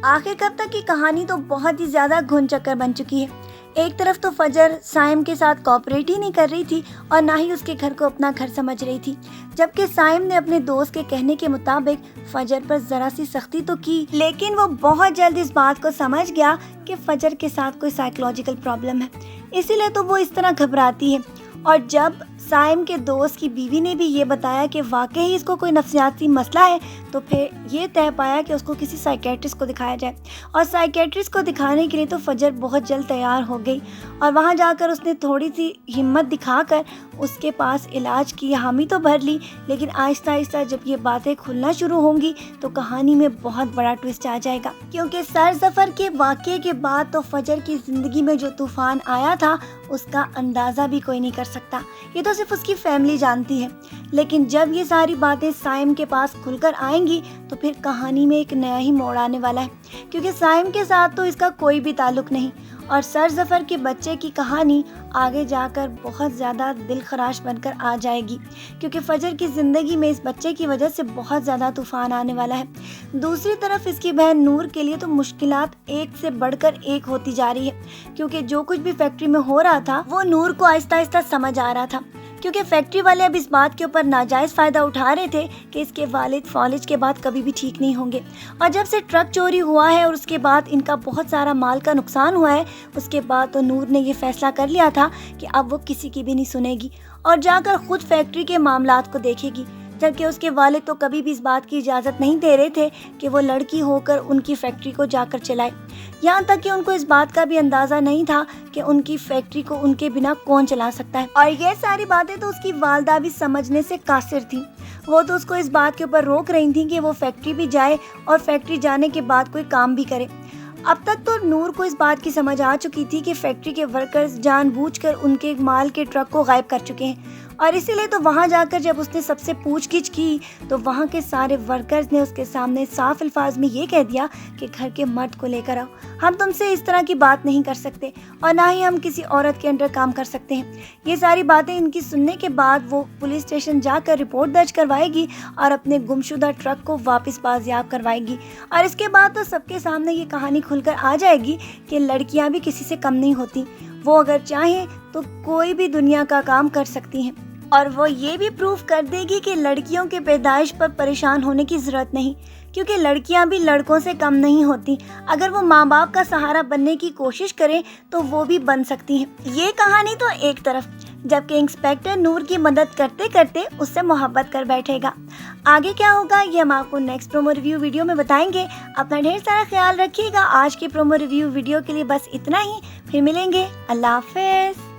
آخر کب تک کی کہانی تو بہت ہی زیادہ گھن چکر بن چکی ہے۔ ایک طرف تو فجر سائم کے ساتھ کوآپریٹ ہی نہیں کر رہی تھی اور نہ ہی اس کے گھر کو اپنا گھر سمجھ رہی تھی، جبکہ سائم نے اپنے دوست کے کہنے کے مطابق فجر پر ذرا سی سختی تو کی، لیکن وہ بہت جلد اس بات کو سمجھ گیا کہ فجر کے ساتھ کوئی سائیکولوجیکل پرابلم ہے، اسی لیے تو وہ اس طرح گھبراتی ہے۔ اور جب سائم کے دوست کی بیوی نے بھی یہ بتایا کہ واقعی اس کو کوئی نفسیاتی مسئلہ ہے، تو پھر یہ طے پایا کہ اس کو کسی سائیکیٹرسٹ کو دکھایا جائے، اور سائیکیٹرسٹ کو دکھانے کے لیے تو فجر بہت جلد تیار ہو گئی، اور وہاں جا کر اس نے تھوڑی سی ہمت دکھا کر اس کے پاس علاج کی حامی تو بھر لی، لیکن آہستہ آہستہ جب یہ باتیں کھلنا شروع ہوں گی تو کہانی میں بہت بڑا ٹویسٹ آ جائے گا، کیونکہ سر ظفر کے واقعے کے بعد تو فجر کی زندگی میں جو طوفان آیا تھا اس کا اندازہ بھی کوئی نہیں کر سکتا، یہ تو صرف اس کی فیملی جانتی ہے۔ لیکن جب یہ ساری باتیں سائم کے پاس کھل کر آئیں گی تو پھر کہانی میں ایک نیا ہی موڑ آنے والا ہے، کیونکہ سائم کے ساتھ تو اس کا کوئی بھی تعلق نہیں، اور سر ظفر کے بچے کی کہانی آگے جا کر بہت زیادہ دل خراش بن کر آ جائے گی، کیونکہ فجر کی زندگی میں اس بچے کی وجہ سے بہت زیادہ طوفان آنے والا ہے۔ دوسری طرف اس کی بہن نور کے لیے تو مشکلات ایک سے بڑھ کر ایک ہوتی جا رہی ہے، کیونکہ جو کچھ بھی فیکٹری میں ہو رہا تھا وہ نور کو آہستہ آہستہ سمجھ آ رہا تھا، کیونکہ فیکٹری والے اب اس بات کے اوپر ناجائز فائدہ اٹھا رہے تھے کہ اس کے والد فالج کے بعد کبھی بھی ٹھیک نہیں ہوں گے، اور جب سے ٹرک چوری ہوا ہے اور اس کے بعد ان کا بہت سارا مال کا نقصان ہوا ہے، اس کے بعد تو نور نے یہ فیصلہ کر لیا تھا کہ اب وہ کسی کی بھی نہیں سنے گی اور جا کر خود فیکٹری کے معاملات کو دیکھے گی، جبکہ اس کے والد تو کبھی بھی اس بات کی اجازت نہیں دے رہے تھے کہ وہ لڑکی ہو کر ان کی فیکٹری کو جا کر چلائے، یہاں تک کہ ان کو اس بات کا بھی اندازہ نہیں تھا کہ ان کی فیکٹری کو ان کے بنا کون چلا سکتا ہے، اور یہ ساری باتیں تو اس کی والدہ بھی سمجھنے سے قاصر تھیں، وہ تو اس کو اس بات کے اوپر روک رہی تھیں کہ وہ فیکٹری بھی جائے اور فیکٹری جانے کے بعد کوئی کام بھی کرے۔ اب تک تو نور کو اس بات کی سمجھ آ چکی تھی کہ فیکٹری کے ورکرز جان بوجھ کر ان کے مال کے ٹرک کو غائب کر چکے ہیں، اور اسی لیے تو وہاں جا کر جب اس نے سب سے پوچھ گچھ کی تو وہاں کے سارے ورکرز نے اس کے سامنے صاف الفاظ میں یہ کہہ دیا کہ گھر کے مرد کو لے کر آؤ، ہم تم سے اس طرح کی بات نہیں کر سکتے اور نہ ہی ہم کسی عورت کے انڈر کام کر سکتے ہیں۔ یہ ساری باتیں ان کی سننے کے بعد وہ پولیس اسٹیشن جا کر رپورٹ درج کروائے گی اور اپنے گمشدہ ٹرک کو واپس بازیاب کروائے گی، اور اس کے بعد تو سب کے سامنے یہ کہانی کھل کر آ جائے گی کہ لڑکیاں بھی کسی سے کم نہیں ہوتی، وہ اگر چاہیں تو کوئی بھی دنیا کا کام کر سکتی ہیں، اور وہ یہ بھی پروف کر دے گی کہ لڑکیوں کے پیدائش پر پریشان ہونے کی ضرورت نہیں، کیونکہ لڑکیاں بھی لڑکوں سے کم نہیں ہوتی، اگر وہ ماں باپ کا سہارا بننے کی کوشش کریں تو وہ بھی بن سکتی ہیں۔ یہ کہانی تو ایک طرف، جبکہ انسپیکٹر نور کی مدد کرتے کرتے اس سے محبت کر بیٹھے گا۔ آگے کیا ہوگا یہ ہم آپ کو نیکسٹ پرومو ریویو ویڈیو میں بتائیں گے۔ اپنا ڈھیر سارا خیال رکھیے گا۔ آج کی پرومو ریویو ویڈیو کے لیے بس اتنا ہی، پھر ملیں گے۔ اللہ حافظ۔